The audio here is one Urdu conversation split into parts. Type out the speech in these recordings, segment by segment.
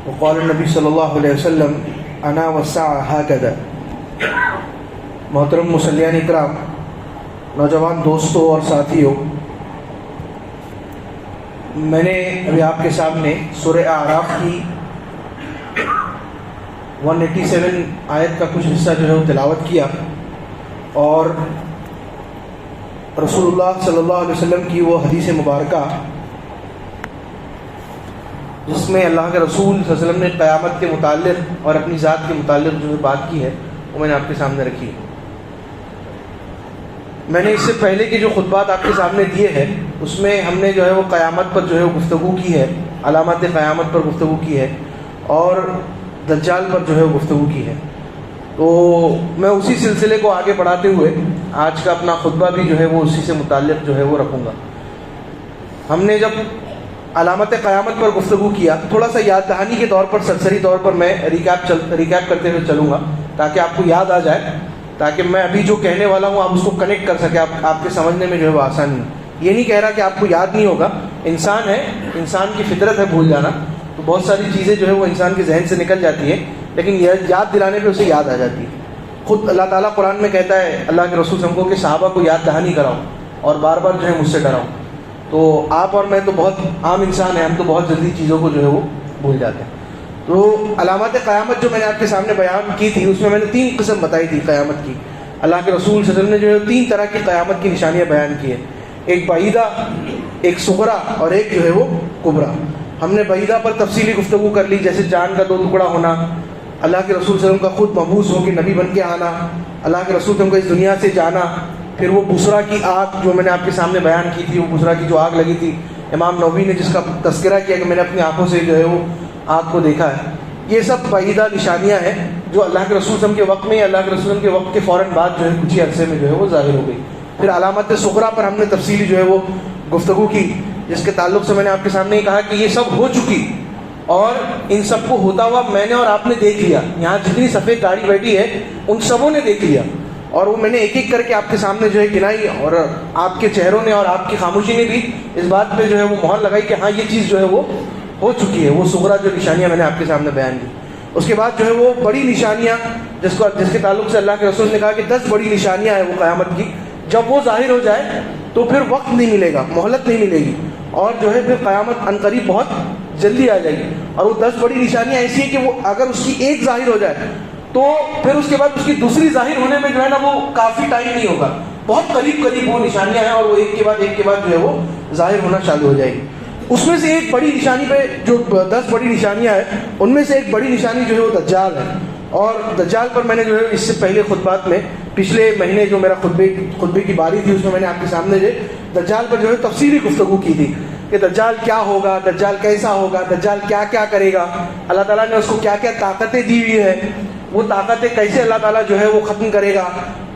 وقال النبی صلی اللہ علیہ وسلم انا والساعة هكذا۔ محترم مصلیان اکرام، نوجوان دوستوں اور ساتھیوں، میں نے ابھی آپ کے سامنے سورہ اعراف کی 187 آیت کا کچھ حصہ جو ہے وہ تلاوت کیا، اور رسول اللہ صلی اللہ علیہ وسلم کی وہ حدیث مبارکہ جس میں اللہ کے رسول صلی اللہ علیہ وسلم نے قیامت کے متعلق اور اپنی ذات کے متعلق جو بات کی ہے وہ میں نے آپ کے سامنے رکھی۔ میں نے اس سے پہلے کے جو خطبات آپ کے سامنے دیے ہیں اس میں ہم نے جو ہے وہ قیامت پر جو ہے وہ گفتگو کی ہے، علامات قیامت پر گفتگو کی ہے، اور دجال پر جو ہے وہ گفتگو کی ہے۔ تو میں اسی سلسلے کو آگے بڑھاتے ہوئے آج کا اپنا خطبہ بھی جو ہے وہ اسی سے متعلق جو ہے وہ رکھوں گا۔ ہم نے جب علامت قیامت پر گفتگو کیا، تھوڑا سا یاد دہانی کے طور پر سرسری طور پر میں ریکیپ کرتے ہوئے چلوں گا تاکہ آپ کو یاد آ جائے، تاکہ میں ابھی جو کہنے والا ہوں آپ اس کو کنیکٹ کر سکیں، آپ کے سمجھنے میں جو ہے وہ آسانی ہے۔ یہ نہیں کہہ رہا کہ آپ کو یاد نہیں ہوگا، انسان ہے، انسان کی فطرت ہے بھول جانا، تو بہت ساری چیزیں جو ہے وہ انسان کے ذہن سے نکل جاتی ہیں، لیکن یاد دلانے پہ اسے یاد آ جاتی ہے۔ خود اللہ تعالیٰ قرآن میں کہتا ہے اللہ کے رسول ہم کو کہ صحابہ کو یاد دہانی کراؤ اور بار بار جو ہے مجھ سے ڈراؤ۔ تو آپ اور میں تو بہت عام انسان ہیں، ہم تو بہت جلدی چیزوں کو جو ہے وہ بھول جاتے ہیں۔ تو علامات قیامت جو میں نے آپ کے سامنے بیان کی تھی اس میں میں نے 3 قسم بتائی تھی قیامت کی۔ اللہ کے رسول صلی اللہ علیہ وسلم نے جو ہے 3 طرح کی قیامت کی نشانیاں بیان کی ہیں، ایک بعیدہ، ایک صغریٰ اور ایک جو ہے وہ کبریٰ۔ ہم نے بعیدہ پر تفصیلی گفتگو کر لی، جیسے جان کا 2 ٹکڑا ہونا، اللہ کے رسول صلی اللہ علیہ وسلم کا خود مبعوث ہو کے نبی بن کے آنا، اللہ کے رسول صلی اللہ علیہ وسلم کو اس دنیا سے جانا، پھر وہ بصرہ کی آگ جو میں نے آپ کے سامنے بیان کی تھی، وہ بصرہ کی جو آگ لگی تھی، امام نووی نے جس کا تذکرہ کیا کہ میں نے اپنی آنکھوں سے جو ہے وہ آگ کو دیکھا ہے۔ یہ سب بعیدہ نشانیاں ہیں جو اللہ کے رسول صلی اللہ علیہ وسلم کے وقت میں، اللہ کے رسول صلی اللہ علیہ وسلم کے وقت کے فوراً بعد جو ہے کچھ ہی عرصے میں جو ہے وہ ظاہر ہو گئی۔ پھر علامت صغریٰ پر ہم نے تفصیلی جو ہے وہ گفتگو کی، جس کے تعلق سے میں نے آپ کے سامنے یہ کہا کہ یہ سب ہو چکی، اور ان سب کو ہوتا ہوا میں نے اور آپ نے دیکھ لیا۔ یہاں جتنی سفید گاڑی بیٹھی ہے ان سبوں نے دیکھ لیا، اور وہ میں نے ایک ایک کر کے آپ کے سامنے جو ہے گنائی، اور آپ کے چہروں نے اور آپ کی خاموشی نے بھی اس بات پہ جو ہے وہ مہر لگائی کہ ہاں یہ چیز جو ہے وہ ہو چکی ہے۔ وہ صغریٰ جو نشانیاں میں نے آپ کے سامنے بیان کی۔ اس کے بعد جو ہے وہ بڑی نشانیاں جس کے تعلق سے اللہ کے رسول نے کہا کہ 10 بڑی نشانیاں ہیں وہ قیامت کی، جب وہ ظاہر ہو جائے تو پھر وقت نہیں ملے گا، مہلت نہیں ملے گی، اور جو ہے پھر قیامت عنقریب بہت جلدی آ جائے گی۔ اور وہ 10 بڑی نشانیاں ایسی ہیں کہ وہ اگر اس کی ایک ظاہر ہو جائے تو پھر اس کے بعد اس کی دوسری ظاہر ہونے میں جو ہے نا وہ کافی ٹائم نہیں ہوگا، بہت قریب قریب وہ نشانیاں ہیں، اور وہ ایک کے بعد جو ہے وہ ظاہر ہونا چالو ہو جائے گی۔ اس میں سے ایک بڑی نشانی پہ جو 10 بڑی نشانیاں ہیں ان میں سے ایک بڑی نشانی جو ہے وہ دجال ہے، اور دجال پر میں نے جو ہے اس سے پہلے خطبات میں پچھلے مہینے جو میرا خطبے کی باری تھی اس میں میں نے آپ کے سامنے جو دجال پر جو ہے تفصیلی گفتگو کی تھی کہ دجال کیا ہوگا، دجال کیسا ہوگا، دجال کیا کیا کرے گا، اللہ تعالیٰ نے اس کو کیا کیا طاقتیں دی ہوئی ہے، وہ طاقتیں کیسے اللہ تعالیٰ جو ہے وہ ختم کرے گا،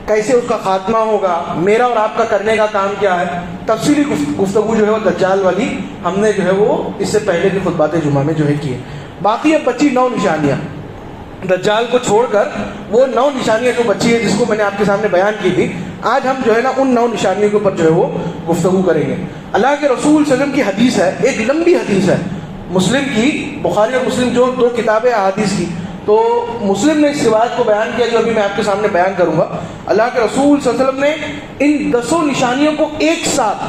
کیسے اس کا خاتمہ ہوگا، میرا اور آپ کا کرنے کا کام کیا ہے۔ تفصیلی گفتگو جو ہے وہ دجال والی ہم نے جو ہے وہ اس سے پہلے کے خطبات جمعہ میں جو ہے کی ہے۔ باقی اب بچی 9 نشانیاں، دجال کو چھوڑ کر وہ 9 نشانیاں جو بچی ہے جس کو میں نے آپ کے سامنے بیان کی تھی، آج ہم جو ہے نا ان 9 نشانیوں کے اوپر جو ہے وہ گفتگو کریں گے۔ اللہ کے رسول صلی اللہ علیہ وسلم کی حدیث ہے، ایک لمبی حدیث ہے مسلم کی، بخاری اور مسلم جو 2 کتابیں احادیث کی، تو مسلم نے اس روایت کو بیان کیا جو ابھی میں آپ کے سامنے بیان کروں گا۔ اللہ کے رسول صلی اللہ علیہ وسلم نے ان 10 نشانیوں کو ایک ساتھ،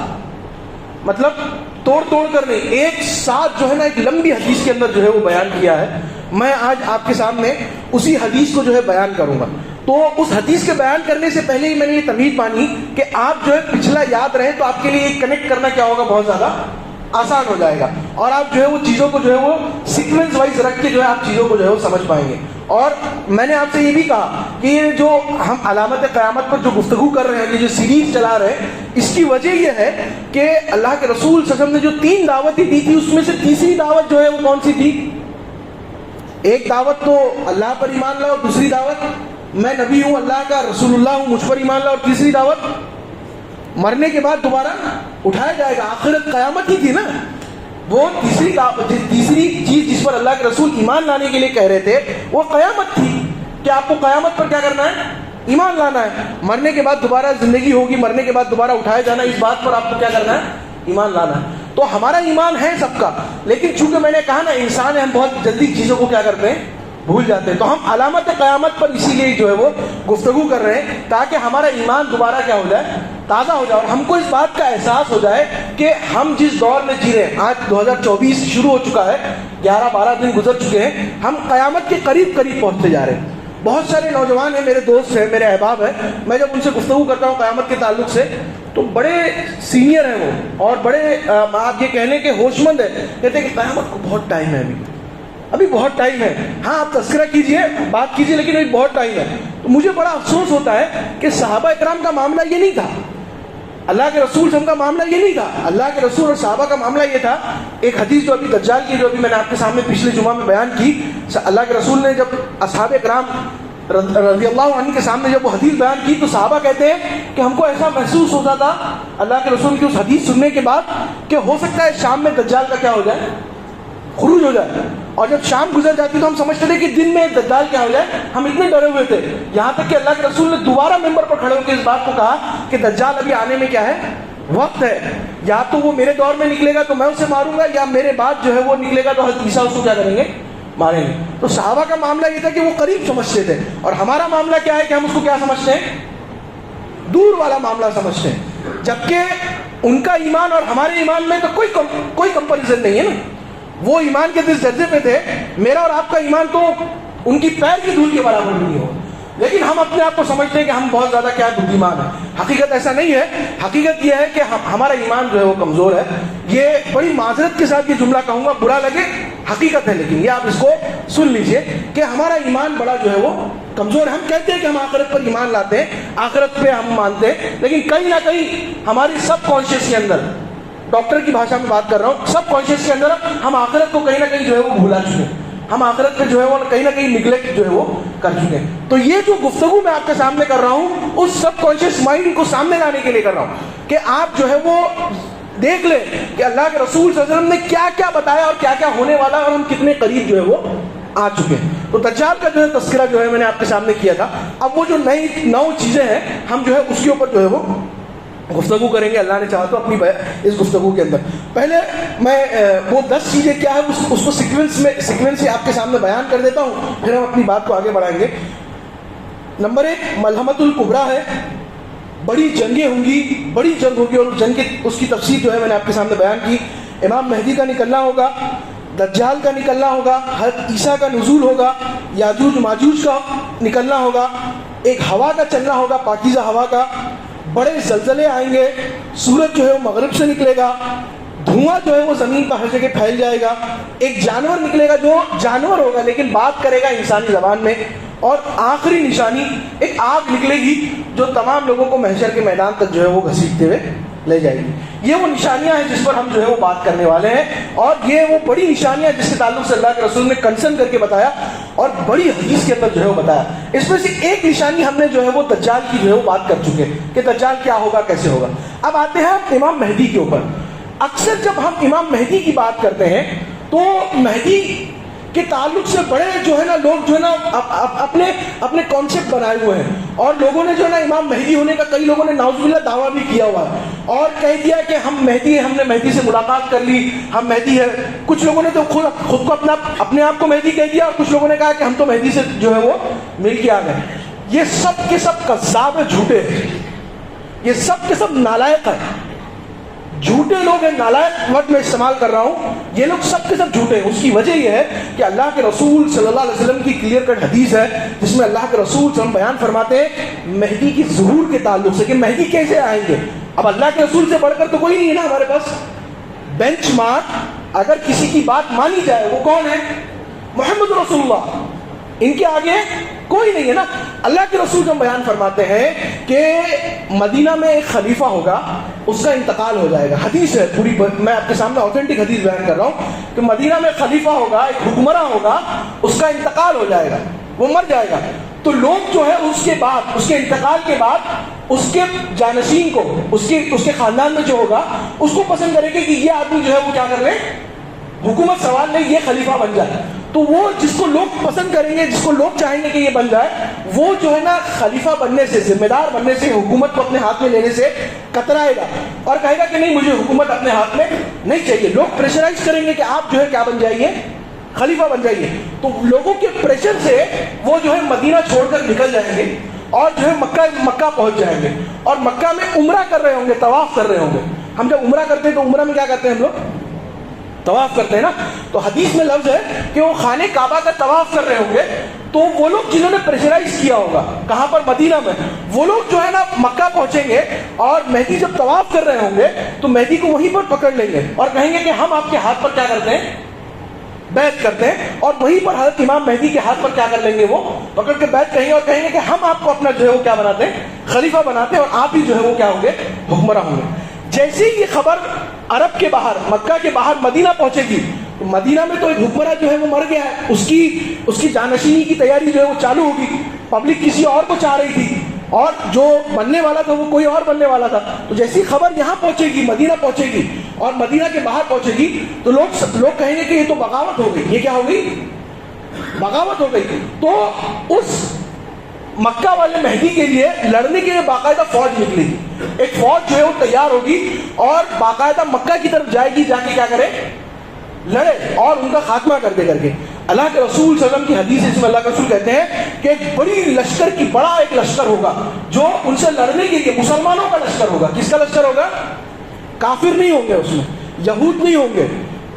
مطلب توڑ کر نہیں، ایک ساتھ جو ہے نا ایک لمبی حدیث کے اندر جو ہے وہ بیان کیا ہے۔ میں آج آپ کے سامنے اسی حدیث کو جو ہے بیان کروں گا۔ تو اس حدیث کے بیان کرنے سے پہلے ہی میں نے یہ تمہید مانی کہ آپ جو ہے پچھلا یاد رہے تو آپ کے لیے کنیکٹ کرنا کیا ہوگا، بہت زیادہ آسان ہو جائے گا، اور آپ جو ہے وہ چیزوں کو جو ہے وہ سیکوینس وائز رکھ کے جو ہے آپ چیزوں کو جو ہے وہ سمجھ پائیں گے۔ اور میں نے آپ سے یہ بھی کہا کہ یہ جو ہم علامت قیامت پر جو گفتگو کر رہے ہیں، یہ جو سیریز چلا رہے ہیں، اس کی وجہ یہ ہے کہ اللہ کے رسول صلی اللہ علیہ وسلم نے جو 3 دعوتیں دی تھی اس میں سے تیسری دعوت جو ہے وہ کون سی تھی؟ ایک دعوت تو اللہ پر ایمان لاؤ، دوسری دعوت میں نبی ہوں، اللہ کا رسول اللہ ہوں، مجھ پر ایمان لاؤ، اور تیسری دعوت مرنے کے بعد دوبارہ اٹھایا جائے گا، آخرت قیامت ہی تھی نا۔ وہ تیسری چیز جس پر اللہ کے رسول ایمان لانے کے لیے کہہ رہے تھے وہ قیامت تھی، کہ آپ کو قیامت پر کیا کرنا ہے؟ ایمان لانا ہے۔ مرنے کے بعد دوبارہ زندگی ہوگی، مرنے کے بعد دوبارہ اٹھایا جانا، اس بات پر آپ کو کیا کرنا ہے؟ ایمان لانا ہے۔ تو ہمارا ایمان ہے سب کا، لیکن چونکہ میں نے کہا نا انسان ہے، ہم بہت جلدی چیزوں کو کیا کرتے ہیں، بھول جاتے ہیں. تو ہم علامت قیامت پر اسی لیے جو ہے وہ گفتگو کر رہے ہیں تاکہ ہمارا ایمان دوبارہ کیا ہو جائے، تازہ ہو جائے، اور ہم کو اس بات کا احساس ہو جائے کہ ہم جس دور میں جی رہے ہیں، آج 2024 شروع ہو چکا ہے، 11-12 دن گزر چکے ہیں، ہم قیامت کے قریب قریب پہنچتے جا رہے ہیں. بہت سارے نوجوان ہیں، میرے دوست ہیں، میرے احباب ہیں، میں جب ان سے گفتگو کرتا ہوں قیامت کے تعلق سے تو بڑے سینئر ہیں وہ، اور بڑے آپ یہ کہنے کے ہوش مند ہیں، کہتے ہیں کہ قیامت کو بہت ٹائم ہے، ابھی بہت ٹائم ہے. ہاں آپ تذکرہ کیجئے، بات کیجئے، لیکن ابھی بہت ٹائم ہے. تو مجھے بڑا افسوس ہوتا ہے کہ صحابہ اکرام کا معاملہ یہ نہیں تھا، اللہ کے رسول صلی اللہ علیہ وسلم کا معاملہ یہ نہیں تھا. اللہ کے رسول اور صحابہ کا معاملہ یہ تھا. ایک حدیث جو ابھی دجال کی، جو ابھی میں نے آپ کے سامنے پچھلے جمعہ میں بیان کی، اللہ کے رسول نے جب اصحاب اکرام رضی اللہ عنہ کے سامنے جب وہ حدیث بیان کی تو صحابہ کہتے ہیں کہ ہم کو ایسا محسوس ہوتا تھا اللہ کے رسول کی اس حدیث سننے کے بعد کہ ہو سکتا ہے شام میں دجال کا کیا ہو جائے، خروج ہو جائے. اور جب شام گزر جاتی تو ہم سمجھتے تھے کہ دن میں دجال کیا ہو جائے. ہم اتنے ڈرے ہوئے تھے، یہاں تک کہ اللہ کے رسول نے دوبارہ ممبر پر کھڑے ہو کے اس بات کو کہا کہ دجال ابھی آنے میں کیا ہے، وقت ہے. یا تو وہ میرے دور میں نکلے گا تو میں اسے ماروں گا، یا میرے بعد جو ہے وہ نکلے گا تو حضرت عیسیٰ اس کو کیا کریں گے، ماریں گے. تو صحابہ کا معاملہ یہ تھا کہ وہ قریب سمجھتے تھے، اور ہمارا معاملہ کیا ہے کہ ہم اس کو کیا سمجھتے ہیں، دور والا معاملہ سمجھتے ہیں. جبکہ ان کا ایمان اور ہمارے ایمان میں تو کوئی کمپیریزن نہیں ہے نا. وہ ایمان کے جس درجے پہ تھے، میرا اور آپ کا ایمان تو ان کی پیر کی دھول کے برابر نہیں ہو، لیکن ہم اپنے آپ کو سمجھتے ہیں کہ ہم بہت زیادہ کیا بدیمان ہیں. حقیقت ایسا نہیں ہے. حقیقت یہ ہے کہ ہمارا ایمان جو ہے وہ کمزور ہے. یہ بڑی معذرت کے ساتھ یہ جملہ کہوں گا، برا لگے، حقیقت ہے، لیکن یہ آپ اس کو سن لیجئے کہ ہمارا ایمان بڑا جو ہے وہ کمزور ہے. ہم کہتے ہیں کہ ہم آخرت پر ایمان لاتے ہیں، آخرت پہ ہم مانتے ہیں، لیکن کہیں نہ کہیں ہماری سب کانشیس کے اندر، ڈاکٹر کی بھاشا میں بات کر رہا ہوں، سب کانشیس کے اندر ہم آخرت کو کہیں نہ کہیں جو ہے وہ بھولا چکے ہیں. ہم آخرت پہ جو ہے وہ کہیں نہ کہیں نگلیکٹ جو ہے وہ کر چکے ہیں. تو یہ جو گفتگو میں آپ کے سامنے کر رہا ہوں، اس سب کانشیس مائنڈ کو سامنے لانے کے لیے کر رہا ہوں کہ آپ جو ہے وہ دیکھ لیں کہ اللہ کے رسول صلی اللہ علیہ وسلم نے کیا کیا بتایا اور کیا کیا ہونے والا ہے، اور ہم کتنے قریب جو ہے وہ آ چکے ہیں. تو دجال کا جو ہے تذکرہ جو ہے میں نے آپ کے سامنے کیا تھا. اب وہ جو نو چیزیں ہیں، ہم جو ہے اس کے اوپر جو ہے وہ گفتگو کریں گے اللہ نے چاہا تو اپنی اس گفتگو کے اندر. پہلے میں وہ 10 چیزیں کیا ہے اس کو سیکوینس سے آپ کے سامنے بیان کر دیتا ہوں، پھر ہم اپنی بات کو آگے بڑھائیں گے. نمبر 1 ملحمۃ الکبریٰ ہے، بڑی جنگیں ہوں گی، بڑی جنگ ہوگی، اور جنگ اس کی تفصیل جو ہے میں نے آپ کے سامنے بیان کی. امام مہدی کا نکلنا ہوگا، دجال کا نکلنا ہوگا، حضرت عیسیٰ کا نزول ہوگا، یاجوج ماجوج کا نکلنا ہوگا، ایک ہوا کا چلنا ہوگا، پاکیزہ ہوا کا، بڑے زلزلے آئیں گے، سورج جو ہے وہ مغرب سے نکلے گا، دھواں جو ہے وہ زمین پر ہر جگہ پھیل جائے گا، ایک جانور نکلے گا جو جانور ہوگا لیکن بات کرے گا انسانی زبان میں، اور آخری نشانی ایک آگ نکلے گی جو تمام لوگوں کو محشر کے میدان تک جو ہے وہ گھسیٹتے ہوئے لے جائے گی. یہ وہ نشانیاں ہیں جس پر ہم جو ہے وہ بات کرنے والے ہیں، اور یہ وہ بڑی نشانیاں جس کے تعلق سے اللہ کے رسول نے کنسرن کر کے بتایا اور بڑی حدیث کے اندر جو ہے وہ بتایا. اس میں سے ایک نشانی ہم نے جو ہے وہ دجال کی جو ہے وہ بات کر چکے کہ دجال کیا ہوگا، کیسے ہوگا. اب آتے ہیں امام مہدی کے اوپر. اکثر جب ہم امام مہدی کی بات کرتے ہیں تو مہدی کے تعلق سے بڑے جو ہے نا لوگ جو ہے نا اپنے کانسیپٹ بنائے ہوئے ہیں، اور لوگوں نے جو ہے نا امام مہدی ہونے کا کئی لوگوں نے نعوذ باللہ دعویٰ بھی کیا ہوا ہے، اور کہہ دیا کہ ہم مہدی ہیں، ہم نے مہدی سے ملاقات کر لی، ہم مہدی ہے. کچھ لوگوں نے تو خود کو اپنے آپ کو مہدی کہہ دیا، اور کچھ لوگوں نے کہا کہ ہم تو مہدی سے جو ہے وہ مل کے آ گئے. یہ سب کے سب کذاب جھوٹے ہیں، یہ سب کے سب نالائق ہیں، جھوٹے لوگ ہیں. نالائق ورڈ میں استعمال کر رہا ہوں، یہ لوگ سب کے سب جھوٹے ہیں. اس کی وجہ یہ ہے کہ اللہ کے رسول صلی اللہ علیہ وسلم کی کلیئر کٹ حدیث ہے جس میں اللہ کے رسول صلی اللہ علیہ وسلم بیان فرماتے ہیں مہدی کی ظہور کے تعلق سے کہ مہدی کیسے آئیں گے. اب اللہ کے رسول سے بڑھ کر تو کوئی نہیں ہے نا ہمارے پاس. بینچ مارک اگر کسی کی بات مانی جائے وہ کون ہے؟ محمد رسول اللہ. ان کے آگے کوئی نہیں ہے نا. اللہ کے رسول جب بیان فرماتے ہیں کہ مدینہ میں ایک خلیفہ ہوگا، اس کا انتقال ہو جائے گا. حدیث ہے پوری، میں آپ کے سامنے اوتھینٹک حدیث بیان کر رہا ہوں کہ مدینہ میں خلیفہ ہوگا، ایک حکمراں ہوگا، اس کا انتقال ہو جائے گا، وہ مر جائے گا. تو لوگ جو ہے اس کے بعد، اس کے انتقال کے بعد اس کے جانشین کو، اس کے خاندان میں جو ہوگا اس کو پسند کریں گے کہ یہ آدمی جو ہے وہ کیا کر لے، حکومت سوال نہیں، یہ خلیفہ بن جائے، تو وہ جس کو لوگ پسند کریں گے، جس کو لوگ چاہیں گے کہ یہ بن جائے، وہ جو ہے نا خلیفہ بننے سے، ذمہ دار بننے سے، حکومت کو اپنے ہاتھ میں لینے سے کترائے گا اور کہے گا کہ نہیں، مجھے حکومت اپنے ہاتھ میں نہیں چاہیے۔ لوگ پریشرائز کریں گے کہ آپ جو ہے کیا بن جائیے، خلیفہ بن جائیے۔ تو لوگوں کے پریشر سے وہ جو ہے مدینہ چھوڑ کر نکل جائیں گے اور جو ہے مکہ پہنچ جائیں گے، اور مکہ میں عمرہ کر رہے ہوں گے، طواف کر رہے ہوں گے۔ ہم جب عمرہ کرتے ہیں تو عمرہ میں کیا کرتے ہیں ہم لوگ؟ طواف کرتے ہیں نا۔ تو حدیث میں لفظ ہے کہ وہ خانہ کعبہ کا طواف کر رہے ہوں گے، تو وہ لوگ جنہوں نے پریشرائز کیا ہوگا کہاں پر، مدینہ میں، وہ لوگ جو ہے نا مکہ پہنچیں گے اور مہدی جب طواف کر رہے ہوں گے تو مہدی کو وہیں پر پکڑ لیں گے اور کہیں گے کہ ہم آپ کے ہاتھ پر کیا کرتے ہیں، بیعت کرتے ہیں، اور وہیں پر حضرت امام مہدی کے ہاتھ پر کیا کر لیں گے، وہ پکڑ کے بیعت کہیں گے اور کہیں گے کہ ہم آپ کو اپنا جو ہے وہ کیا بناتے ہیں، خلیفہ بناتے ہیں، اور آپ ہی جو ہے وہ کیا ہوں گے، حکمراں ہوں گے۔ جیسے ہی یہ خبر عرب کے باہر، مکہ کے باہر مدینہ پہنچے گی، تو مدینہ میں تو ایک حکمراں جو ہے وہ مر گیا ہے، اس کی جانشینی کی تیاری جو ہے وہ چالو ہوگی، پبلک کسی اور کو چاہ رہی تھی اور جو بننے والا تھا وہ کوئی اور بننے والا تھا۔ تو جیسی خبر یہاں پہنچے گی، مدینہ پہنچے گی اور مدینہ کے باہر پہنچے گی، تو لوگ کہیں گے کہ یہ تو بغاوت ہو گئی، یہ کیا ہو گئی، بغاوت ہو گئی۔ تو اس مکہ والے مہدی کے لیے لڑنے کے لیے باقاعدہ فوج نکلے گی، ایک فوج جو ہے وہ تیار ہوگی اور باقاعدہ مکہ کی طرف جائے گی، جا کے کیا کرے، لڑے اور ان کا خاتمہ کر کے اللہ کے رسول صلی اللہ علیہ وسلم کی حدیث ہے، اس میں اللہ کے رسول کہتے ہیں کہ ایک بڑی لشکر کی، بڑا ایک لشکر ہوگا جو ان سے لڑنے کے لیے، مسلمانوں کا لشکر ہوگا۔ کس کا لشکر ہوگا؟ کافر نہیں ہوں گے اس میں، یہود نہیں ہوں گے،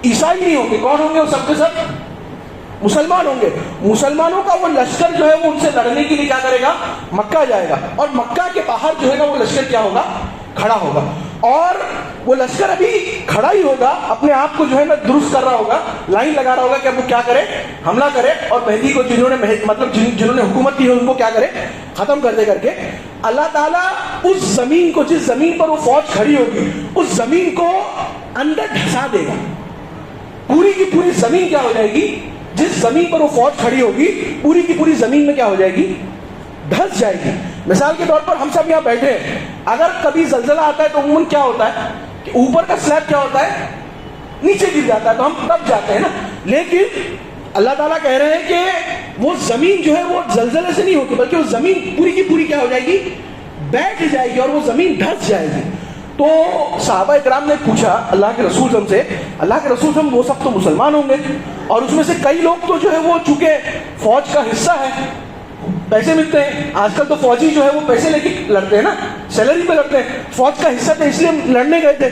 عیسائی نہیں ہوں گے، کون ہوں گے وہ؟ سب کے سب مسلمان ہوں گے۔ مسلمانوں کا وہ لشکر جو ہے وہ ان سے لڑنے کے لیے کیا کرے گا، مکہ جائے گا، اور مکہ کے باہر جو ہے نا وہ لشکر کیا ہوگا، کھڑا ہوگا، اور وہ لشکر ابھی کھڑا ہی ہوگا، اپنے آپ کو جو ہے نا درست کر رہا ہوگا، لائن لگا رہا ہوگا کہ اب وہ کیا کرے، حملہ کرے، اور مہدی کو جنہوں نے حکومت کی ہے ان کو کیا کرے، ختم کر کے اللہ تعالیٰ اس زمین کو، جس زمین پر وہ فوج کھڑی ہوگی، اس زمین کو اندر دھسا دے گا۔ پوری کی پوری زمین کیا ہو جائے گی، جس زمین پر وہ فوج کھڑی ہوگی، پوری کی پوری زمین میں کیا ہو جائے گی، دھس جائے گی۔ مثال کے طور پر ہم سب یہاں بیٹھے ہیں، اگر کبھی زلزلہ آتا ہے تو عموماً کیا ہوتا ہے کہ اوپر کا سلیب کیا ہوتا ہے، نیچے گر جاتا ہے، تو ہم دب جاتے ہیں نا۔ لیکن اللہ تعالیٰ کہہ رہے ہیں کہ وہ زمین جو ہے وہ زلزلے سے نہیں ہوتی، بلکہ وہ زمین پوری کی پوری کیا ہو جائے گی، بیٹھ جائے گی، اور وہ زمین دھس جائے گی۔ تو صحابہ اکرام نے پوچھا اللہ کے رسول صلی اللہ علیہ وسلم سے، اللہ کے رسول صلی اللہ علیہ وسلم وہ سب تو مسلمان ہوں گے، اور اس میں سے کئی لوگ تو جو ہے وہ چونکہ فوج کا حصہ ہے، پیسے ملتے ہیں، آج کل تو فوجی جو ہے وہ پیسے لے کے لڑتے ہیں نا، سیلری پہ لڑتے ہیں، فوج کا حصہ تھے اس لیے لڑنے گئے تھے۔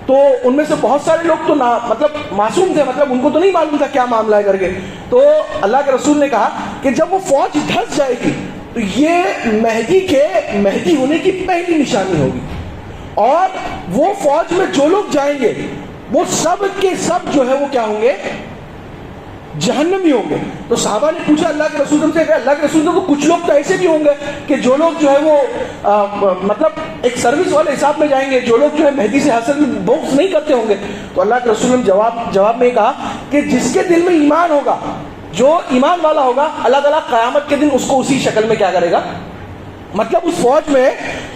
تو ان میں سے بہت سارے لوگ تو مطلب معصوم تھے، مطلب ان کو تو نہیں معلوم تھا کیا معاملہ ہے کر کے۔ تو اللہ کے رسول نے کہا کہ جب وہ فوج دھس جائے گی تو یہ مہدی ہونے کی پہلی نشانی ہوگی، اور وہ فوج میں جو لوگ جائیں گے وہ سب کے سب جو ہے وہ کیا ہوں گے، جہنمی ہوں گے۔ تو صحابہ نے پوچھا اللہ کے رسول سے کہ اللہ کے رسول کو کچھ لوگ تو ایسے بھی ہوں گے کہ جو لوگ جو ہے وہ مطلب ایک سروس والے حساب میں جائیں گے، جو لوگ جو ہے مہدی سے حاصل بغض نہیں کرتے ہوں گے۔ تو اللہ کے رسول نے جواب میں کہا کہ جس کے دل میں ایمان ہوگا، جو ایمان والا ہوگا، اللہ تعالیٰ قیامت کے دن اس کو اسی شکل میں کیا کرے گا، مطلب اس فوج میں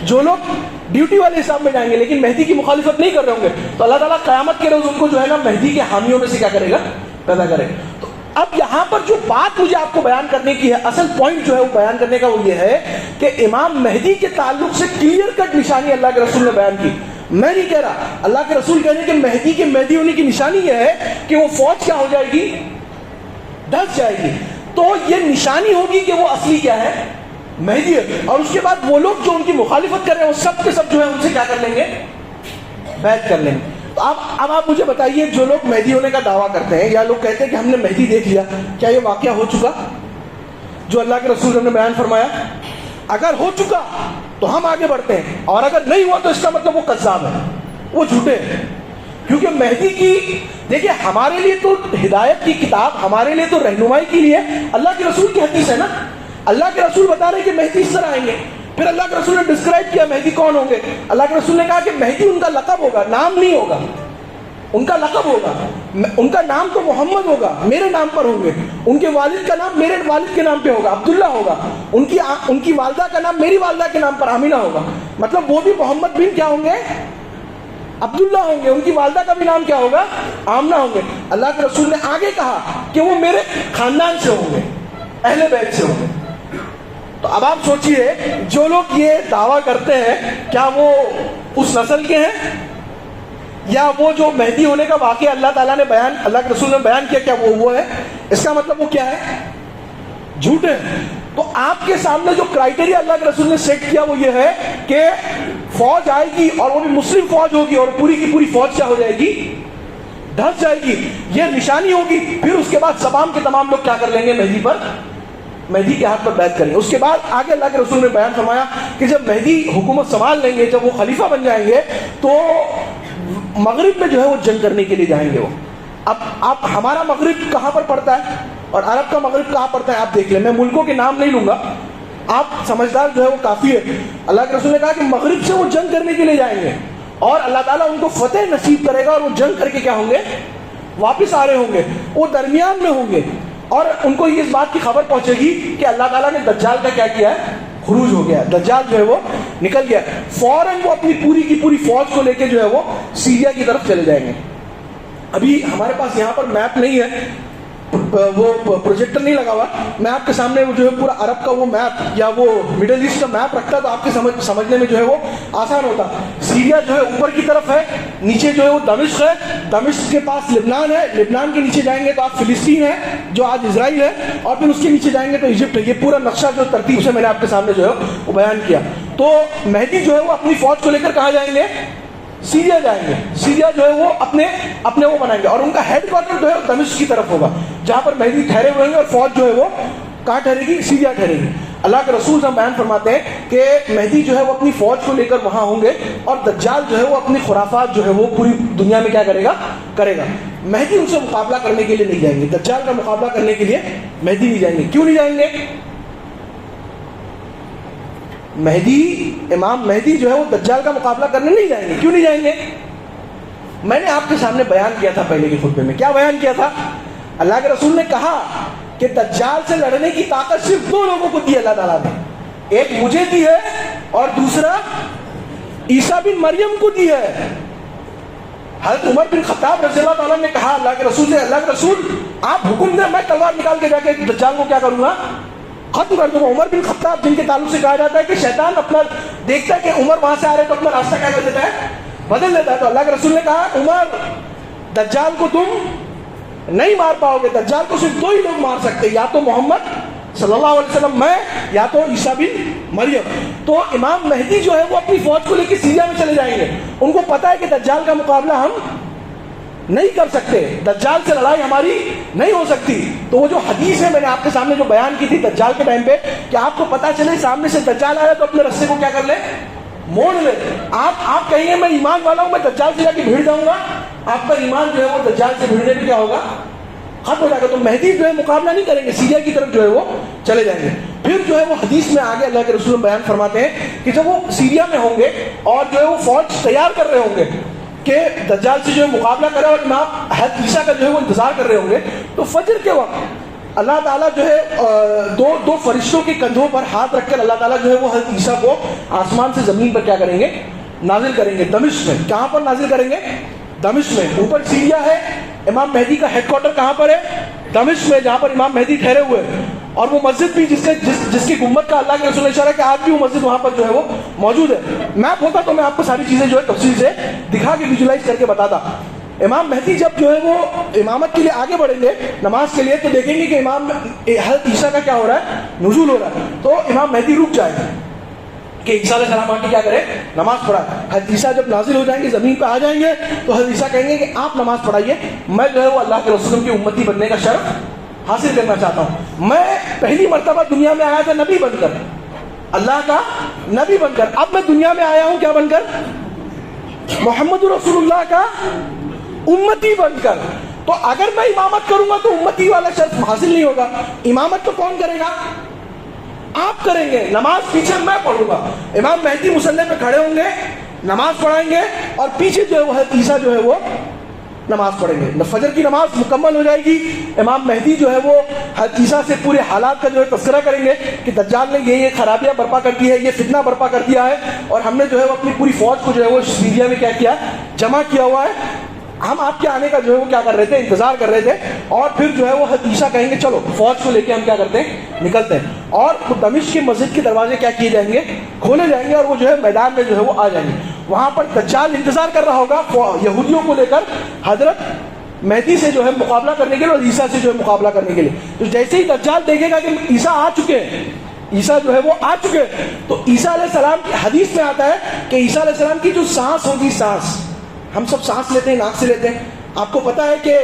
جو لوگ ڈیوٹی والے حساب میں جائیں گے لیکن مہدی کی مخالفت نہیں کر رہے ہوں گے، تو اللہ تعالیٰ قیامت کے روز ان کو جو ہے نا مہدی کے حامیوں میں سے کیا کرے گا، پیدا کرے۔ تو اب یہاں پر جو بات مجھے آپ کو بیان کرنے کی ہے، اصل پوائنٹ جو ہے وہ بیان کرنے کا وہ یہ ہے کہ امام مہدی کے تعلق سے کلیئر کٹ نشانی اللہ کے رسول نے بیان کی۔ میں نہیں کہہ رہا، اللہ کے رسول کہہ رہے ہیں کہ مہدی ہونے کی نشانی یہ ہے کہ وہ فوج کیا ہو جائے گی، دھس جائے گی۔ تو یہ نشانی ہوگی کہ وہ اصلی کیا ہے، مہدی ہے، اور اس کے بعد وہ لوگ جو ان کی مخالفت کر رہے ہیں وہ سب کے سب جو ہے ان سے کیا کر لیں گے، بیعت کر لیں گے۔ تو اب آپ مجھے بتائیے، جو لوگ مہدی ہونے کا دعویٰ کرتے ہیں یا لوگ کہتے ہیں کہ ہم نے مہدی دیکھ لیا، کیا یہ واقعہ ہو چکا جو اللہ کے رسول نے بیان فرمایا؟ اگر ہو چکا تو ہم آگے بڑھتے ہیں، اور اگر نہیں ہوا تو اس کا مطلب وہ کذاب ہے، وہ جھوٹے ہیں۔ کیونکہ مہدی کی دیکھیے، ہمارے لیے تو ہدایت کی کتاب، ہمارے لیے تو رہنمائی کے لیے اللہ کے رسول کی حدیث ہے نا۔ اللہ کے رسول بتا رہے ہیں کہ مہدی اس طرح آئیں گے، پھر اللہ کے رسول نے ڈسکرائب کیا مہدی کون ہوں گے۔ اللہ کے رسول نے کہا کہ مہدی ان کا لقب ہوگا، نام نہیں ہوگا، ان کا لقب ہوگا، ان کا نام تو محمد ہوگا، میرے نام پر ہوں گے، ان کے والد کا نام میرے والد کے نام پہ ہوگا، عبداللہ ہوگا، ان کی والدہ کا نام میری والدہ کے نام پر آمینہ ہوگا، مطلب وہ بھی محمد بن کیا ہوں گے، عبداللہ ہوں گے، ان کی والدہ کا بھی نام کیا ہوگا؟ آمنہ ہوں گے۔ اللہ کے رسول نے آگے کہا کہ وہ میرے خاندان سے ہوں گے، اہل بیت سے ہوں گے۔ تو اب آپ سوچئے جو لوگ یہ دعویٰ کرتے ہیں کیا وہ اس نسل کے ہیں، یا وہ جو مہدی ہونے کا واقعہ اللہ تعالیٰ نے بیان، اللہ کے رسول نے بیان کیا، کیا وہ ہے؟ اس کا مطلب وہ کیا ہے؟ جھوٹے ہیں۔ تو آپ کے سامنے جو کرائٹیریا اللہ کے رسول نے سیٹ کیا وہ یہ ہے کہ فوج آئے گی اور وہ بھی مسلم فوج ہوگی، اور پوری کی پوری فوج کیا ہو جائے گی؟ دھس جائے گی، یہ نشانی ہوگی۔ پھر اس کے بعد تمام کے تمام لوگ کیا کر لیں گے؟ مہدی پر، مہدی کے ہاتھ پر بیعت کریں گے۔ اس کے بعد آگے اللہ کے رسول نے بیان فرمایا کہ جب مہدی حکومت سنبھال لیں گے، جب وہ خلیفہ بن جائیں گے، تو مغرب میں جو ہے وہ جنگ کرنے کے لیے جائیں گے وہ۔ اب ہمارا مغرب کہاں پر پڑتا ہے اور عرب کا مغرب کہاں پڑتا ہے آپ دیکھ لیں، میں ملکوں کے نام نہیں لوں گا، آپ سمجھدار جو ہے وہ کافی ہے۔ اللہ کے رسول نے کہا کہ مغرب سے وہ جنگ کرنے کے لیے جائیں گے اور اللہ تعالیٰ ان کو فتح نصیب کرے گا، اور وہ جنگ کر کے کیا ہوں گے؟ واپس آ رہے ہوں گے، وہ درمیان میں ہوں گے، اور ان کو یہ اس بات کی خبر پہنچے گی کہ اللہ تعالیٰ نے دجال کا کیا کیا ہے؟ خروج ہو گیا، دجال جو ہے وہ نکل گیا۔ فوراً وہ اپنی پوری کی پوری فوج کو لے کے جو ہے وہ سیریا کی طرف چلے جائیں گے۔ ابھی ہمارے پاس یہاں پر میپ نہیں ہے، وہ پروجیکٹر نہیں لگا ہوا، میں آپ کے سامنے وہ جو ہے پورا عرب کا وہ میپ یا وہ مڈل ایسٹ کا میپ رکھتا تو آپ کے سمجھنے میں جو ہے وہ آسان ہوتا۔ سیریا جو ہے اوپر کی طرف ہے، نیچے جو ہے وہ دمشق ہے، دمشق کے پاس لبنان ہے، لبنان کے نیچے جائیں گے تو آپ فلسطین ہے جو آج اسرائیل ہے، اور پھر اس کے نیچے جائیں گے تو ایجپٹ ہے۔ یہ پورا نقشہ جو ترتیب سے میں نے آپ کے سامنے جو ہے وہ بیان کیا۔ تو مہدی جو ہے وہ اپنی فوج کو لے کر کہاں جائیں گے؟ سیریا جائیں گے۔ سیریا جو ہے وہ اپنے وہ بنائیں گے، اور ان کا ہیڈ کوارٹر جو ہے دمشق کی طرف ہوگا، جہاں پر مہدی ٹھہرے ہوئے ہیں، اور فوج جو ہے وہ کہاں ٹھہرے گی؟ سیریا ٹھہرے گی۔ اللہ کے رسول ہم بیان فرماتے ہیں کہ مہدی جو ہے وہ اپنی فوج کو لے کر وہاں ہوں گے، اور دجال جو ہے وہ اپنی خرافات جو ہے وہ پوری دنیا میں کیا کرے گا۔ مہدی ان سے مقابلہ کرنے کے لیے نہیں جائیں گے، دجال کا مقابلہ کرنے کے لیے مہدی نہیں جائیں گے۔ کیوں نہیں جائیں گے؟ امام مہدی جو ہے وہ دجال کا مقابلہ کرنے نہیں جائیں گے۔ کیوں نہیں جائیں گے؟ میں نے آپ کے سامنے بیان کیا تھا پہلے کے خطبے میں، کیا بیان کیا تھا؟ اللہ کے رسول نے کہا کہ دجال سے لڑنے کی طاقت صرف دو لوگوں کو دی اللہ تعالیٰ نے، ایک مجھے دی ہے اور دوسرا عیسیٰ بن مریم کو دی ہے۔ حضرت عمر بن خطاب رضی اللہ تعالیٰ نے کہا اللہ کے رسول سے، اللہ کے رسول آپ حکم دیں، میں تلوار نکال کے جا کے دجال کو کیا کروں گا؟ ختم کر دوں گا۔ عمر بن خطاب جن کے تعلق سے کہا جاتا ہے کہ شیطان اپنا دیکھتا ہے کہ عمر وہاں سے آ رہے تو اپنا راستہ کیا کر دیتا ہے؟ بدل دیتا ہے۔ تو اللہ کے رسول نے کہا عمر دجال کو تم نہیں مار پاؤ گے، دجال کو صرف دو ہی لوگ مار سکتے، یا تو محمد صلی اللہ علیہ وسلم میں، یا تو عیسیٰ بن مریم۔ تو امام مہدی جو ہے وہ اپنی فوج کو لے کے سیریا میں چلے جائیں گے، ان کو پتا ہے کہ دجال کا مقابلہ ہم نہیں کر سکتے، دجال سے لڑائی ہماری نہیں ہو سکتی۔ تو وہ جو حدیث ہے میں نے آپ کے سامنے جو بیان کی تھی دجال کے ٹائم پہ، کہ آپ کو پتا چلے سامنے سے دجال آیا تو اپنے رستے کو کیا کر لے؟ موڑ لے۔ آپ کہیں گے میں ایمان والا ہوں، میں دجال سے جا کے بھیڑ جاؤں گا، آپ کا ایمان جو ہے وہ دجال سے بھیڑنے میں کیا ہوگا؟ ختم ہو جائے گا۔ تو مہدی جو ہے مقابلہ نہیں کریں گے، سیریا کی طرف جو ہے وہ چلے جائیں گے۔ پھر جو ہے وہ حدیث میں آگے اللہ کے رسول بیان فرماتے ہیں کہ جب وہ سیریا میں ہوں گے اور جو ہے وہ فوج تیار کر رہے ہوں گے کہ دجال سے جو ہے مقابلہ کرے، اور امام حضرت عیسیٰ کا جو ہے وہ انتظار کر رہے ہوں گے، تو فجر کے وقت اللہ تعالیٰ جو ہے دو فرشتوں کے کندھوں پر ہاتھ رکھ کر اللہ تعالیٰ جو ہے وہ حضرت عیسیٰ کو آسمان سے زمین پر کیا کریں گے؟ نازل کریں گے، دمشق میں۔ کہاں پر نازل کریں گے؟ دمشق میں۔ اوپر سیریا ہے، امام مہدی کا ہیڈ کوارٹر کہاں پر ہے؟ دمشق میں، جہاں پر امام مہدی ٹھہرے ہوئے ہیں۔ اور وہ مسجد بھی جس کی گنبد کا اللہ کے رسول نے اشارہ کہ آج بھی وہ مسجد وہاں پر جو ہے وہ موجود ہے۔ میپ ہوتا تو میں آپ کو ساری چیزیں جو ہے تفصیل سے دکھا کے ویژولائز کر کے بتاتا۔ امام مہدی جب جو ہے وہ امامت کے لیے آگے بڑھیں گے نماز کے لیے، تو دیکھیں گے کہ امام حضرت عیسیٰ کا کیا ہو رہا ہے؟ نزول ہو رہا ہے۔ تو امام مہدی رک جائے گا کہ عیسیٰ علیہ السلام آ کے کیا کرے؟ نماز پڑھائے۔ حضرت عیسیٰ جب نازل ہو جائیں گے، زمین پہ آ جائیں گے، تو حضرت عیسیٰ کہیں گے کہ آپ نماز پڑھائیے، میں جو ہے وہ اللہ کے رسول کی امتی بننے کا شرف حاصل کرنا چاہتا ہوں۔ میں پہلی مرتبہ دنیا میں آیا تھا نبی بن کر، اللہ کا نبی بن کر، اب میں دنیا میں آیا ہوں کیا بن کر؟ محمد رسول اللہ کا امتی بن کر۔ تو اگر میں امامت کروں گا تو امتی والا شرف حاصل نہیں ہوگا۔ امامت تو کون کرے گا؟ آپ کریں گے، نماز پیچھے میں پڑھوں گا۔ امام مہدی مصلی پہ کھڑے ہوں گے، نماز پڑھائیں گے، اور پیچھے جو ہے وہ حضرت عیسیٰ جو ہے وہ نماز پڑھیں گے۔ فجر کی نماز مکمل ہو جائے گی، امام مہدی جو ہے وہ حضرت عیسیٰ سے پورے حالات کا جو ہے تذکرہ کریں گے کہ دجال نے یہ خرابیاں برپا کر دی ہے، یہ فتنہ برپا کر دیا ہے، اور ہم نے جو ہے وہ اپنی پوری فوج کو جو ہے وہ سیریا میں کیا جمع کیا ہوا ہے. ہم آپ کے آنے کا جو ہے وہ کیا کر رہے تھے, انتظار کر رہے تھے. اور پھر جو ہے وہ عیسیٰ کہیں گے چلو فوج کو لے کے ہم کیا کرتے ہیں, نکلتے ہیں. اور دمشق کی مسجد کے دروازے کیا کیے جائیں گے, کھولے جائیں گے, اور وہ جو ہے میدان میں جو ہے وہ آ جائیں گے. وہاں پر دجال انتظار کر رہا ہوگا یہودیوں کو لے کر حضرت مہدی سے جو ہے مقابلہ کرنے کے لیے, اور عیسیٰ سے جو ہے مقابلہ کرنے کے لیے. تو جیسے ہی دجال دیکھے گا کہ عیسیٰ آ چکے ہیں, عیسیٰ جو ہے وہ آ چکے ہیں, تو عیسیٰ علیہ السلام کی حدیث میں آتا ہے کہ عیسیٰ علیہ السلام کی جو سانس ہوگی, سانس, ہم سب سانس لیتے ہیں ناک سے لیتے ہیں. آپ کو پتا ہے کہ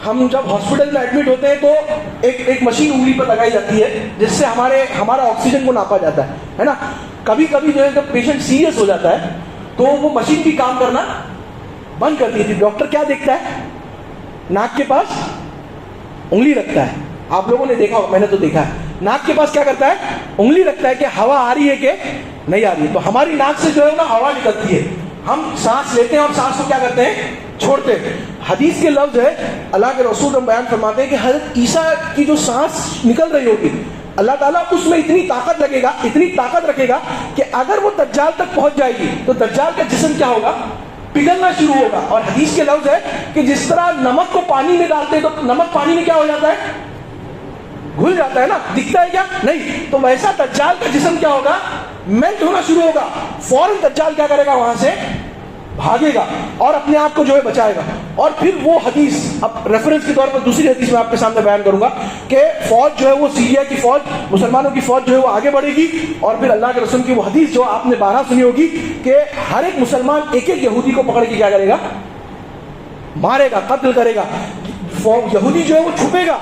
ہم جب ہاسپٹل میں ایڈمٹ ہوتے ہیں تو ایک مشین انگلی پر لگائی جاتی ہے جس سے ہمارا آکسیجن کو ناپا جاتا ہے نا. کبھی کبھی جو ہے جب پیشنٹ سیریس ہو جاتا ہے تو وہ مشین بھی کام کرنا بند کر دی تھی. ڈاکٹر کیا دیکھتا ہے, ناک کے پاس انگلی رکھتا ہے. آپ لوگوں نے دیکھا ہوگا, میں نے تو دیکھا ہے, ناک کے پاس کیا کرتا ہے, انگلی رکھتا ہے کہ ہوا آ رہی ہے کہ نہیں آ رہی ہے. تو ہماری ناک سے جو ہے نا ہوا نکلتی ہے, ہم سانس لیتے ہیں اور سانس کو کیا کرتے ہیں, چھوڑتے ہیں. حدیث کے لفظ ہے, اللہ کے رسول ہم بیان فرماتے ہیں کہ حضرت عیسیٰ کی جو سانس نکل رہی ہوگی, اللہ تعالیٰ اس میں اتنی طاقت لگے گا, اتنی طاقت رکھے گا کہ اگر وہ دجال تک پہنچ جائے گی تو دجال کا جسم کیا ہوگا, پگھلنا شروع ہوگا. اور حدیث کے لفظ ہے کہ جس طرح نمک کو پانی میں ڈالتے ہیں تو نمک پانی میں کیا ہو جاتا ہے, گھل جاتا ہے نا, دکھتا ہے کیا نہیں, تو ویسا دجال کا جسم کیا ہوگا, میلٹ ہونا شروع ہوگا. فوراً دجال کیا کرے گا, وہاں سے بھاگے گا اور اپنے آپ کو جو ہے بچائے گا. اور پھر وہ حدیث, اب ریفرنس کے طور پر دوسری حدیث میں آپ کے سامنے بیان کروں گا کہ فوج جو ہے وہ سیریا کی فوج, مسلمانوں کی فوج جو ہے وہ آگے بڑھے گی. اور پھر اللہ کے رسول کی وہ حدیث جو آپ نے 12 سنی ہوگی کہ ہر ایک مسلمان ایک ایک یہودی کو پکڑ کے کیا کرے گا, مارے گا, قتل کرے گا. یہودی جو ہے وہ چھپے گا,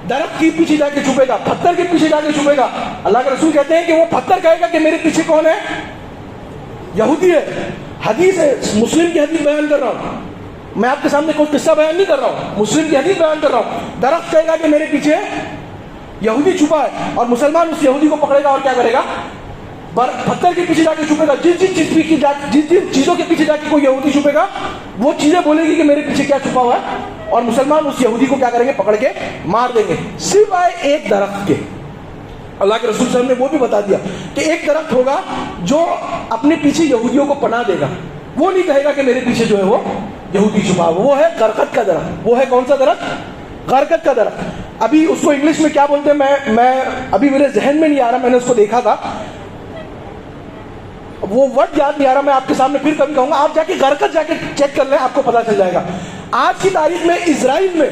درخت کے پیچھے جا کے چھپے گا, پتھر کے پیچھے جا کے چھپے گا. اللہ کے رسول کہتے ہیں کہ وہ پتھر کہے گا کہ میرے پیچھے کون ہے, یہودی ہے. حدیث ہے, مسلم کی حدیث بیان کر رہا ہوں, میں آپ کے سامنے کوئی قصہ بیان نہیں کر رہا ہوں, مسلم کی حدیث بیان کر رہا ہوں. درخت کہے گا کہ میرے پیچھے یہودی چھپا ہے, اور مسلمان اس یہودی کو پکڑے گا اور کیا کرے گا, پتھر کے پیچھے جا کے چھپے گا. جس جن چیزوں کے پیچھے جا کے کوئی یہودی چھپے گا وہ چیزیں بولے گی کہ میرے پیچھے کیا چھپا ہوا ہے, اور مسلمان اس یہودی کو کیا کریں گے, پکڑ کے مار دیں گے, سوائے ایک درخت کے. اللہ کے رسول صلی اللہ علیہ وسلم نے وہ بھی بتا دیا کہ ایک درخت ہوگا جو اپنے پیچھے یہودیوں کو پناہ دے گا. وہ نہیں کہے گا کہ میرے پیچھے جو ہے وہ یہودی چھپا ہوا, وہ ہے غرقد کا درخت. وہ ہے کون سا درخت, غرقد کا درخت. ابھی اس کو انگلش میں کیا بولتے ہیں, میں ابھی میرے ذہن میں نہیں آ رہا, میں نے اس کو دیکھا تھا, وہ ورڈ یاد نہیں آ رہا, میں آپ کے سامنے پھر کبھی کہوں گا. آپ جا کے غرقد جا کے چیک کر لیں, آپ کو پتا چل جائے گا. آج کی تاریخ میں اسرائیل میں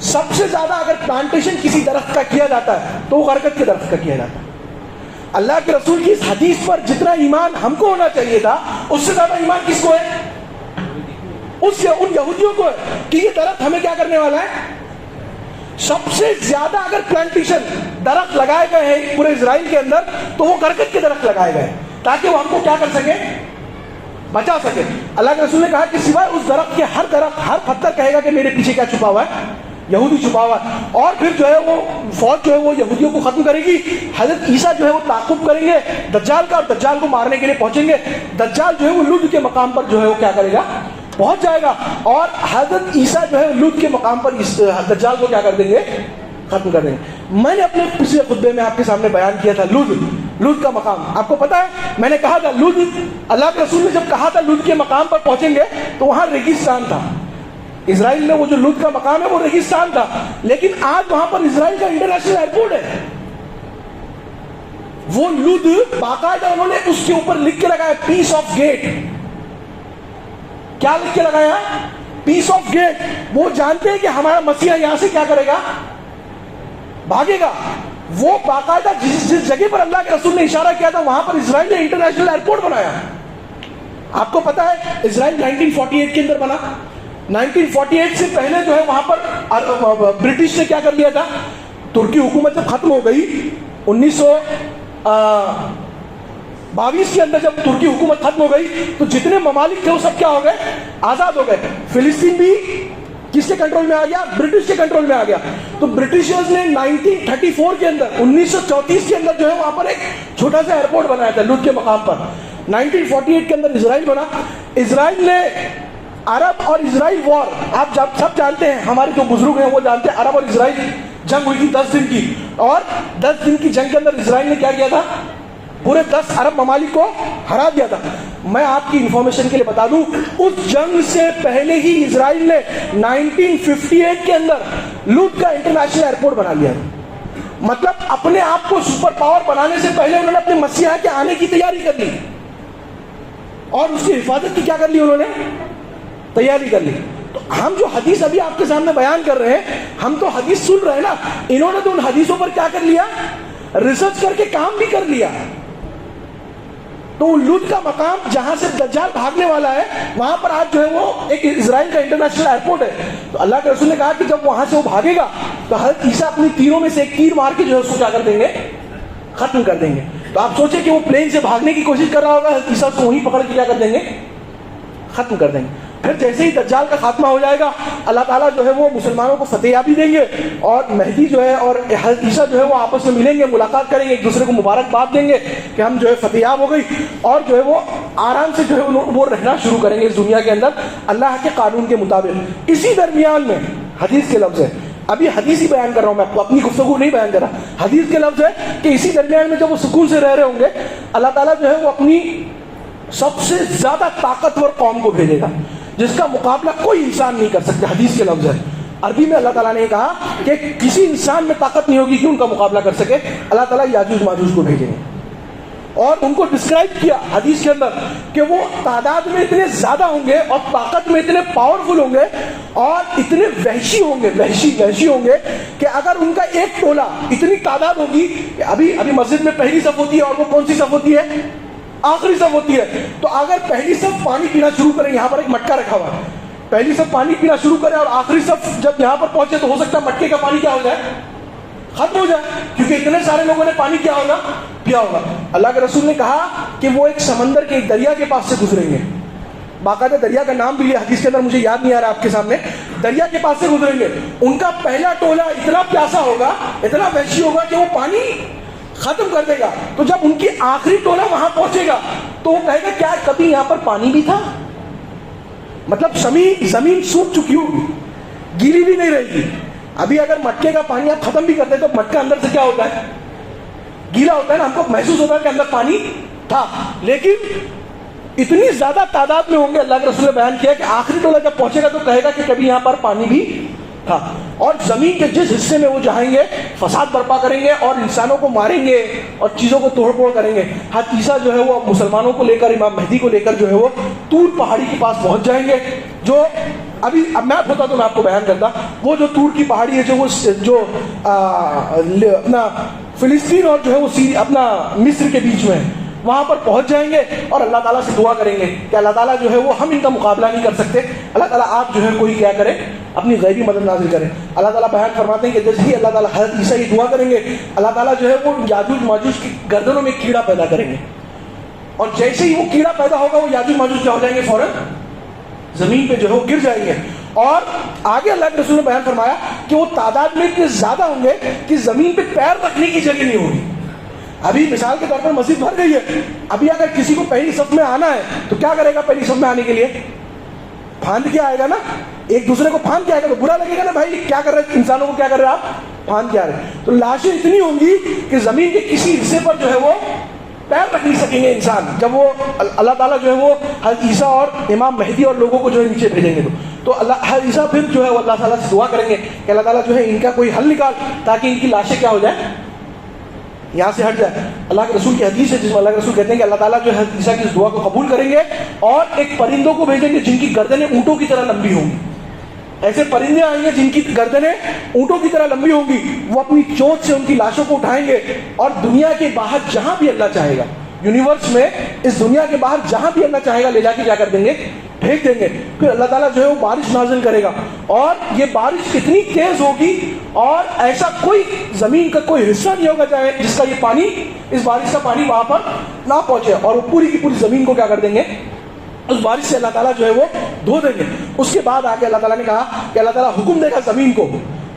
سب سے زیادہ اگر پلانٹیشن کسی درخت کا کیا جاتا ہے تو وہ غرقد کے درخت کا کیا جاتا ہے. اللہ کے رسول کی اس حدیث پر جتنا ایمان ہم کو ہونا چاہیے تھا, اس سے زیادہ ایمان کس کو ہے, ان یہودیوں کو ہے کہ یہ درخت ہمیں کیا کرنے والا ہے. سب سے زیادہ اگر پلانٹیشن درخت لگائے گئے ہیں پورے اسرائیل کے اندر تو وہ غرقد کے درخت لگائے گئے تاکہ وہ ہم کو کیا کر سکے, بچا سکے. اللہ کے رسول نے کہا کہ سوائے اس درخت کے ہر درخت, ہر پتھر کہے گا کہ میرے پیچھے کیا چھپا ہوا ہے, یہودی چھپا ہوا ہے. اور پھر جو ہے وہ فوج جو ہے وہ یہودیوں کو ختم کرے گی. حضرت عیسیٰ جو ہے وہ تعاقب کریں گے دجال کا, اور دجال کو مارنے کے لیے پہنچیں گے. دجال جو ہے وہ لد کے مقام پر جو ہے وہ کیا کرے گا, پہنچ جائے گا, اور حضرت عیسیٰ جو ہے لد کے مقام پر دجال کو کیا کر دیں گے, ختم کر دیں گے. میں نے اپنے پچھلے خطبے میں آپ کے سامنے بیان کیا تھا لد کا مقام. آپ کو پتا ہے, میں نے کہا تھا لد, اللہ کے رسول نے جب کہا تھا لد کے مقام پر پہنچیں گے تو وہاں ریگستان تھا. اسرائیل میں وہ جو لد کا مقام ہے وہ ریگستان تھا, لیکن آج وہاں پر اسرائیل کا انٹرنیشنل ایئرپورٹ ہے. وہ لد باقاعدہ انہوں نے اس کے اوپر لکھ کے لگایا پیس آف گیٹ. کیا لکھ کے لگایا, پیس آف گیٹ. وہ جانتے ہیں کہ ہمارا مسیح یہاں سے کیا کرے گا, بھاگے گا. وہ باقاعدہ جس جگہ پر اللہ کے رسول نے اشارہ کیا تھا وہاں پر اسرائیل نے انٹرنیشنل ایئرپورٹ بنایا. آپ کو پتا ہے اسرائیل 1948 کے اندر بنا. 1948 سے پہلے جو ہے وہاں پر برٹش نے کیا کر لیا تھا, ترکی حکومت جب ختم ہو گئی 1922 کے اندر, جب ترکی حکومت ختم ہو گئی تو جتنے ممالک تھے وہ سب کیا ہو گئے, آزاد ہو گئے. فلسطین بھی کس کے کنٹرول میں آ گیا, برٹش کے کنٹرول میں آ گیا. تو برٹشرز نے 1934 کے اندر, 1934 کے اندر جو ہے وہاں پر ایک چھوٹا سا ایئرپورٹ بنایا تھا لد کے مقام پر. 1948 کے اندر اسرائیل بنا. اسرائیل نے عرب اور اسرائیل وار, آپ سب جانتے ہیں, ہمارے جو بزرگ ہیں وہ جانتے ہیں, عرب اور اسرائیل جنگ ہوئی تھی 10 دن کی, اور 10 دن کی جنگ کے اندر اسرائیل نے کیا کیا تھا, پورے 10 عرب ممالک کو ہرا دیا تھا. میں آپ کی انفارمیشن کے لیے بتا دوں, اس جنگ سے پہلے ہی اسرائیل نے 1958 کے اندر لوڈ کا انٹرنیشنل ایئرپورٹ بنا لیا. مطلب اپنے آپ کو سپر پاور بنانے سے پہلے انہوں نے اپنے مسیح کے آنے کی تیاری کر لی, اور اس کی حفاظت کی کیا کر لی, انہوں نے تیاری کر لی. تو ہم جو حدیث ابھی آپ کے سامنے بیان کر رہے ہیں, ہم تو حدیث سن رہے ہیں نا, انہوں نے تو ان حدیثوں پر کیا کر لیا, ریسرچ کر کے کام بھی کر لیا. تو لوط کا مقام جہاں سے دجال بھاگنے والا ہے, وہاں پر آج جو ہے وہ ایک اسرائیل کا انٹرنیشنل ایئرپورٹ ہے. تو اللہ کے رسول نے کہا کہ جب وہاں سے وہ بھاگے گا تو حضرت عیسیٰ اپنی تیروں میں سے ایک تیر مار کے جو ہے اس کو کیا کر دیں گے, ختم کر دیں گے. تو آپ سوچیں کہ وہ پلین سے بھاگنے کی کوشش کر رہا ہوگا, حضرت عیسیٰ کو وہیں پکڑ کے کیا کر دیں گے, ختم کر دیں گے. پھر جیسے ہی دجال کا خاتمہ ہو جائے گا, اللہ تعالیٰ جو ہے وہ مسلمانوں کو فتح یابی دیں گے, اور مہدی جو ہے اور حضرت عیسیٰ جو ہے وہ آپس میں ملیں گے, ملاقات کریں گے, ایک دوسرے کو مبارکباد دیں گے کہ ہم جو ہے فتح یاب ہو گئی, اور جو ہے وہ آرام سے جو ہے وہ رہنا شروع کریں گے اس دنیا کے اندر اللہ کے قانون کے مطابق. اسی درمیان میں حدیث کے لفظ ہے, ابھی حدیث ہی بیان کر رہا ہوں میں آپ کو, اپنی گفتگو نہیں بیان کر رہا, حدیث کے لفظ ہے کہ اسی درمیان میں جب وہ سکون سے رہ رہے ہوں گے, اللہ تعالیٰ جو ہے وہ اپنی سب سے زیادہ طاقتور قوم کو بھیجے گا جس کا مقابلہ کوئی انسان نہیں کر سکتا. حدیث کے لفظ ہے, عربی میں اللہ تعالیٰ نے کہا کہ کسی انسان میں طاقت نہیں ہوگی کہ ان کا مقابلہ کر سکے. اللہ تعالیٰ یاجوج ماجوج کو بھیجیں گے, اور ان کو ڈسکرائب کیا حدیث کے اندر کہ وہ تعداد میں اتنے زیادہ ہوں گے, اور طاقت میں اتنے پاورفل ہوں گے, اور اتنے وحشی ہوں گے, وحشی ہوں گے کہ اگر ان کا ایک ٹولہ, اتنی تعداد ہوگی کہ ابھی مسجد میں پہلی صف ہوتی ہے, اور وہ کون سی صف ہوتی ہے, آخری صف ہوتی ہے. تو اگر پہلی صف پانی پینا شروع کرے, یہاں پر ایک مٹکا رکھا ہوا ہے, پہلی صف پانی پینا شروع کرے اور آخری صف جب یہاں پر پہنچے تو ہو سکتا ہے مٹکے کا پانی کیا ہو جائے, ختم ہو جائے, کیونکہ اتنے سارے لوگوں نے پانی کیا ہوگا, پیا ہوگا. اللہ کے رسول نے کہا کہ وہ ایک سمندر کے ایک دریا کے پاس سے گزریں گے, باقاعدہ دریا کا نام بھی لیا حدیث کے اندر, مجھے یاد نہیں آ رہا آپ کے سامنے, دریا کے پاس سے گزریں گے. ان کا پہلا ٹولہ اتنا پیاسا ہوگا, اتنا وحشی ہوگا کہ وہ پانی ختم کر دے گا. تو جب ان کی آخری ٹولہ وہاں پہنچے گا تو وہ کہے گا کیا کبھی یہاں پر پانی بھی تھا. مطلب زمین سوکھ چکی ہوگی, گیلی بھی نہیں رہے گی. ابھی اگر مٹکے کا پانی آپ ختم بھی کرتے تو مٹکا اندر سے کیا ہوتا ہے, گیلا ہوتا ہے نا, ہم کو محسوس ہوتا ہے کہ اندر پانی تھا. لیکن اتنی زیادہ تعداد میں ہوں گے, اللہ کے رسول نے بیان کیا کہ آخری ٹولہ جب پہنچے گا تو کہے گا کہ کبھی یہاں پر پانی بھی تھا. اور زمین کے جس حصے میں وہ جائیں گے فساد برپا کریں گے, اور انسانوں کو ماریں گے, اور چیزوں کو توڑ پھوڑ کریں گے. حضرت عیسیٰ جو ہے وہ مسلمانوں کو لے کر, امام مہدی کو لے کر جو ہے وہ طور پہاڑی کے پاس پہنچ جائیں گے. جو ابھی اب میپ ہوتا تو میں آپ کو بیان کرتا, وہ جو طور کی پہاڑی ہے جو اپنا فلسطین اور جو ہے وہ اپنا مصر کے بیچ میں ہے, وہاں پر پہنچ جائیں گے اور اللہ تعالیٰ سے دعا کریں گے کہ اللہ تعالیٰ جو ہے وہ ہم ان کا مقابلہ نہیں کر سکتے, اللہ تعالیٰ آپ جو ہے کوئی کیا کرے, اپنی غیبی مدد نازل کریں. اللہ تعالیٰ بیان فرماتے ہیں کہ جیسے ہی اللہ تعالیٰ حضرت عیسیٰ کی دعا کریں گے, اللہ تعالیٰ جو ہے وہ یاجوج ماجوج کی گردنوں میں کیڑا پیدا کریں گے, اور جیسے ہی وہ کیڑا پیدا ہوگا وہ یاجوج ماجوج کیا ہو جائیں گے, فوراً زمین پہ جو ہے وہ گر جائیں گے. اور آگے اللہ کے رسول نے بیان فرمایا کہ وہ تعداد میں اتنے زیادہ ہوں گے کہ زمین پہ پیر رکھنے کی جگہ نہیں ہوگی. ابھی مثال کے طور پر مسجد بھر گئی ہے, ابھی اگر کسی کو پہلی صف میں آنا ہے تو کیا کرے گا, پہلی صف میں آنے کے لیے پھاند کے آئے گا نا, ایک دوسرے کو پھاند کے آئے گا تو برا لگے گا نا, بھائی کیا کر رہے, انسانوں کو کیا کر رہے آپ, پھاند کے آ رہے. تو لاشیں اتنی ہوں گی کہ زمین کے کسی حصے پر جو ہے وہ پیر رکھ نہیں سکیں گے انسان, جب وہ اللہ تعالیٰ جو ہے وہ حضرت عیسیٰ اور امام مہدی اور لوگوں کو جو ہے نیچے بھیجیں گے. تو اللہ حضرت عیسیٰ پھر جو ہے وہ اللہ تعالیٰ سے دعا کریں گے کہ اللہ تعالیٰ جو ہے ان کا کوئی حل نکال تاکہ ان کی لاشیں کیا ہو جائیں, یہاں سے ہٹ جائے. اللہ کے رسول کی حدیث ہے جس میں اللہ کے رسول کہتے ہیں کہ اللہ تعالیٰ جو ہے حضرت عیسیٰ کی اس دعا کو قبول کریں گے, اور ایک پرندوں کو بھیجیں گے جن کی گردنیں اونٹوں کی طرح لمبی ہوں گی. ایسے پرندے آئیں گے جن کی گردنیں اونٹوں کی طرح لمبی ہوں گی, وہ اپنی چونچ سے ان کی لاشوں کو اٹھائیں گے اور دنیا کے باہر جہاں بھی اللہ چاہے گا, یونیورس میں اس دنیا کے باہر جہاں بھی اللہ چاہے گا لے جا کے کیا کر دیں گے, پھینک دیں گے. پھر اللہ تعالیٰ جو ہے وہ بارش نازل کرے گا, اور یہ بارش اتنی تیز ہوگی اور ایسا کوئی زمین کا کوئی حصہ نہیں ہوگا چاہے جس کا یہ پانی, اس بارش کا پانی وہاں پر نہ پہنچے, اور وہ پوری کی پوری زمین کو کیا کر دیں گے, اس بارش سے اللہ تعالیٰ جو ہے وہ دھو دیں گے. اس کے بعد آگے اللہ تعالیٰ نے کہا کہ اللہ تعالیٰ حکم دے گا زمین کو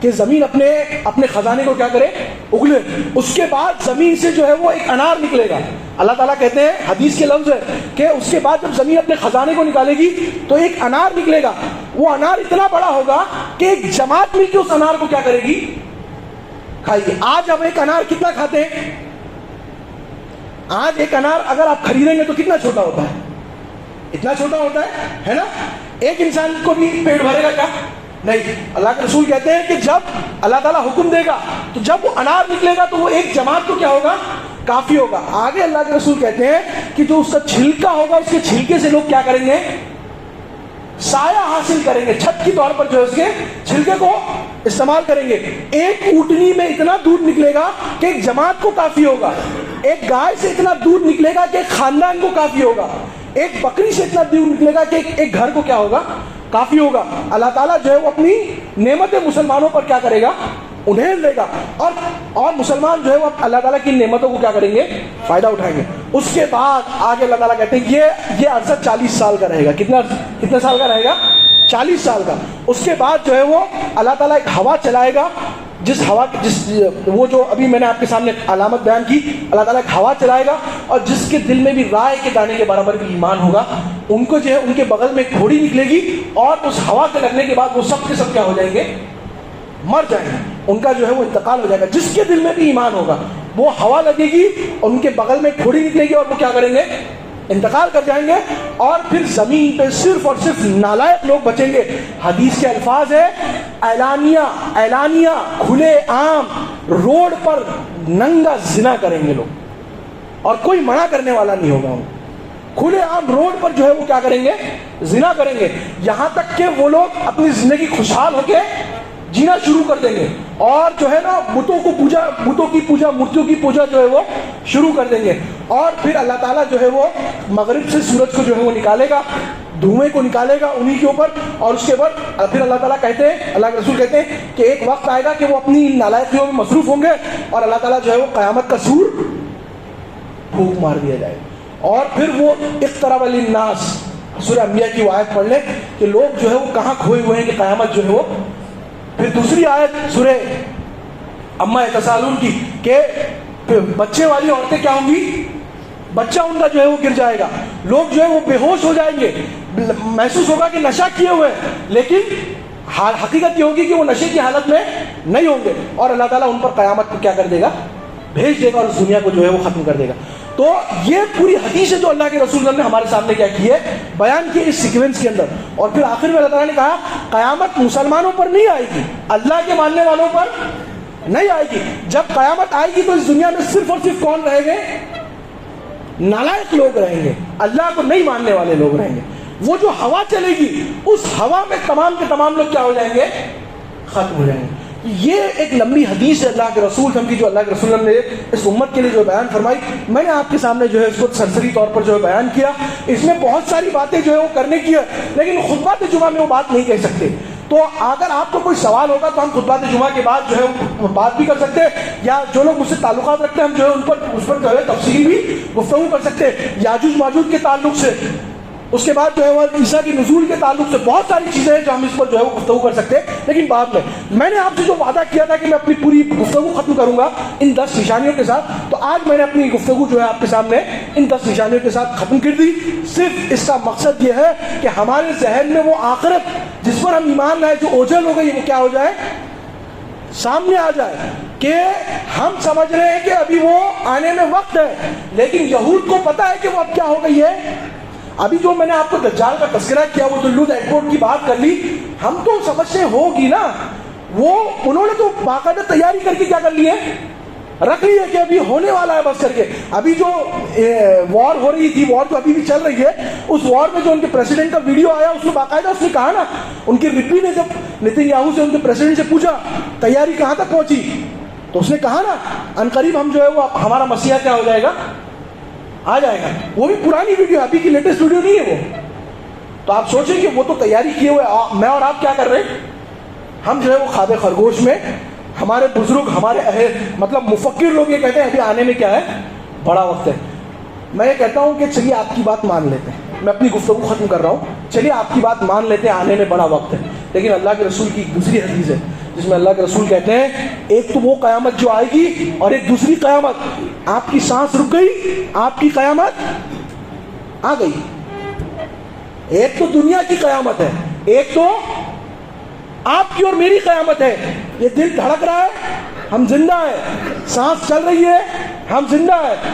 کہ زمین اپنے خزانے کو کیا کرے, اگلے. اس کے بعد زمین سے جو ہے وہ ایک انار نکلے گا. اللہ تعالیٰ کہتے ہیں, حدیث کے لفظ ہے کہ اس کے بعد جب زمین اپنے خزانے کو نکالے گی تو ایک انار نکلے گا. وہ انار اتنا بڑا ہوگا کہ ایک جماعت مل کے اس انار کو کیا کرے گی, کھائے گی. آج ہم ایک انار کتنا کھاتے ہیں, آج ایک انار اگر آپ خریدیں گے تو کتنا چھوٹا ہوتا ہے؟ اتنا چھوٹا ہوتا ہے نا؟ ایک انسان کو بھی پیٹ بھرے گا کیا؟ نہیں. اللہ کے رسول کہتے ہیں کہ جب اللہ تعالیٰ حکم دے گا تو جب وہ انار نکلے گا تو وہ ایک جماعت کو کیا ہوگا؟ کافی ہوگا. آگے اللہ کے رسول کہتے ہیں کہ جو اس کا چھلکا ہوگا اس کے چھلکے سے لوگ کیا کریں گے؟ سایہ حاصل کریں گے. چھت کے طور پر جو ہے اس کے چھلکے کو استعمال کریں گے. ایک اونٹنی میں اتنا دودھ نکلے گا کہ ایک جماعت کو کافی ہوگا. ایک گائے سے اتنا دودھ نکلے گا کہ ایک خاندان کو کافی ہوگا. ایک بکری سے اتنا دودھ نکلے گا کہ ایک گھر کو کیا ہوگا؟ کافی ہوگا. اللہ تعالیٰ جو ہے وہ اپنی نعمتیں مسلمانوں پر کیا کرے گا؟ انہیں دے گا. اور مسلمان جو ہے وہ اللہ تعالیٰ کی نعمتوں کو کیا کریں گے؟ فائدہ اٹھائیں گے. اس کے بعد آگے اللہ تعالیٰ کہتے ہیں یہ عرصہ 40 سال کا رہے گا. کتنا سال کا رہے گا؟ 40 سال کا. اس کے بعد جو ہے وہ اللہ تعالیٰ ایک ہوا چلائے گا. وہ جو ابھی میں نے آپ کے سامنے علامت بیان کی, اللہ تعالیٰ ایک ہوا چلائے گا اور جس کے دل میں بھی رائے کے دانے کے برابر بھی ایمان ہوگا, ان کو جو ہے ان کے بغل میں ایک گھوڑی نکلے گی اور اس ہوا کے لگنے کے بعد وہ سب کے سب کیا ہو جائیں گے؟ مر جائیں گے. ان کا جو ہے وہ انتقال ہو جائے گا. جس کے دل میں بھی ایمان ہوگا وہ ہوا لگے گی اور ان کے بغل میں ایک گھوڑی نکلے گی اور وہ کیا کریں گے؟ انتقال کر جائیں گے. اور پھر زمین پہ صرف اور صرف نالائق لوگ بچیں گے. حدیث کے الفاظ ہے اعلانیہ کھلے عام روڈ پر ننگا زنا کریں گے لوگ اور کوئی منع کرنے والا نہیں ہوگا. کھلے عام روڈ پر جو ہے وہ کیا کریں گے؟ زنا کریں گے. یہاں تک کہ وہ لوگ اپنی زندگی خوشحال ہو کے جینا شروع کر دیں گے اور جو ہے نا بتوں کی پوجا مورتیوں کی پوجا جو ہے وہ شروع کر دیں گے. اور پھر اللہ تعالیٰ جو ہے وہ مغرب سے سورج کو جو ہے وہ نکالے گا, دھوئیں کو نکالے گا انہی کے اوپر. اور اس کے بعد پھر اللہ تعالیٰ کہتے ہیں, اللہ کے رسول کہتے ہیں کہ ایک وقت آئے گا کہ وہ اپنی نالائقیوں میں مصروف ہوں گے اور اللہ تعالیٰ جو ہے وہ قیامت کا سور پھونک مار دیا جائے گا. اور پھر وہ اقترب للناس, سورہ انبیاء کی وہ آیت پڑھ لیں کہ لوگ جو ہے وہ کہاں کھوئے ہوئے ہیں کہ قیامت جو ہے وہ. پھر دوسری آیت سورہ اما یتساءلون کی کہ بچے والی عورتیں کیا ہوں گی؟ بچہ ان کا جو ہے وہ گر جائے گا. لوگ جو ہے وہ بے ہوش ہو جائیں گے, محسوس ہوگا کہ نشہ کیے ہوئے لیکن حقیقت یہ ہوگی کہ وہ نشے کی حالت میں نہیں ہوں گے. اور اللہ تعالیٰ ان پر قیامت کو کیا کر دے گا؟ بھیج دے گا اور اس دنیا کو جو ہے وہ ختم کر دے گا. تو یہ پوری حدیث ہے جو اللہ کے رسول نے ہمارے سامنے کیا کی ہے, بیان کی اس سیکوینس کے اندر. اور پھر آخر میں اللہ تعالیٰ نے کہا قیامت مسلمانوں پر نہیں آئے گی, اللہ کے ماننے والوں پر نہیں آئے گی. جب قیامت آئے گی تو اس دنیا میں صرف اور صرف کون رہیں گے؟ نالائق لوگ رہیں گے, اللہ کو نہیں ماننے والے لوگ رہیں گے. وہ جو ہوا چلے گی اس ہوا میں تمام کے تمام لوگ کیا ہو جائیں گے؟ ختم ہو جائیں گے. یہ ایک لمبی حدیث ہے اللہ کے رسول کی جو اللہ کے رسول نے اس امت کے لیے جو بیان فرمائی. میں نے آپ کے سامنے جو ہے اس کو سرسری طور پر جو ہے بیان کیا. اس میں بہت ساری باتیں جو ہے وہ کرنے کی ہے لیکن خطبہ جمعہ میں وہ بات نہیں کہہ سکتے. تو اگر آپ کو کوئی سوال ہوگا تو ہم خطبہ جمعہ کے بعد جو ہے بات بھی کر سکتے ہیں, یا جو لوگ مجھ سے تعلقات رکھتے ہیں ہم جو ہے اس پر جو ہے تفصیلی بھی گفتگو کر سکتے ہیں. یاجوج ماجوج کے تعلق سے, اس کے بعد جو ہے وہ عیسیٰ کی نزول کے تعلق سے بہت ساری چیزیں ہیں جو ہم اس پر جو ہے وہ گفتگو کر سکتے ہیں. لیکن بعد میں نے آپ سے جو وعدہ کیا تھا کہ میں اپنی پوری گفتگو ختم کروں گا ان 10 نشانیوں کے ساتھ, تو آج میں نے اپنی گفتگو جو ہے آپ کے سامنے ان 10 نشانیوں کے ساتھ ختم کر دی. صرف اس کا مقصد یہ ہے کہ ہمارے ذہن میں وہ آخرت جس پر ہم ایمان لائے جو اوجھل ہو گئی وہ کیا ہو جائے, سامنے آ جائے. کہ ہم سمجھ رہے ہیں کہ ابھی وہ آنے میں وقت ہے لیکن یہود کو پتا ہے کہ وہ اب کیا ہو گئی ہے. ابھی جو میں نے آپ کو دجال کا تذکرہ کیا, وہ دلود ایئرپورٹ کی بات کر لی, ہم تو سمجھتے ہوگی نا, وہ انہوں نے تو باقاعدہ تیاری کر کے کیا کر لی ہے, رکھ لی ہے کہ ابھی ہونے والا ہے بس کر کے. ابھی جو وار ہو رہی تھی, وار جو ابھی بھی چل رہی ہے, اس وار میں جو ان کے پریسیڈنٹ کا ویڈیو آیا اس میں باقاعدہ اس نے کہا نا, ان کی رپی نے جب نتن یاہو سے ان کے پریسیڈنٹ سے پوچھا تیاری کہاں تک پہنچی, تو اس نے کہا نا عنقریب ہم جو ہے وہ ہمارا مسیح کیا ہو جائے گا, آ جائے گا. وہ بھی پرانی ویڈیو, ابھی کی لیٹسٹ ویڈیو نہیں ہے وہ. تو آپ سوچیں کہ وہ تو تیاری کیے ہوئے, میں اور آپ کیا کر رہے ہیں, ہم جو ہے وہ خواب خرگوش میں. ہمارے بزرگ, ہمارے مطلب مفکر لوگ یہ کہتے ہیں ابھی آنے میں کیا ہے, بڑا وقت ہے. میں یہ کہتا ہوں کہ چلیے آپ کی بات مان لیتے ہیں, میں اپنی گفتگو ختم کر رہا ہوں, چلیے آپ کی بات مان لیتے ہیں آنے میں بڑا وقت ہے. لیکن اللہ کے رسول کی ایک دوسری حدیث ہے جس میں اللہ کے رسول کہتے ہیں ایک تو وہ قیامت جو آئے گی اور ایک دوسری قیامت. آپ کی سانس رک گئی, آپ کی قیامت آ گئی. ایک تو دنیا کی قیامت ہے, ایک تو آپ کی اور میری قیامت ہے. یہ دل دھڑک رہا ہے, ہم زندہ ہیں, سانس چل رہی ہے, ہم زندہ ہیں.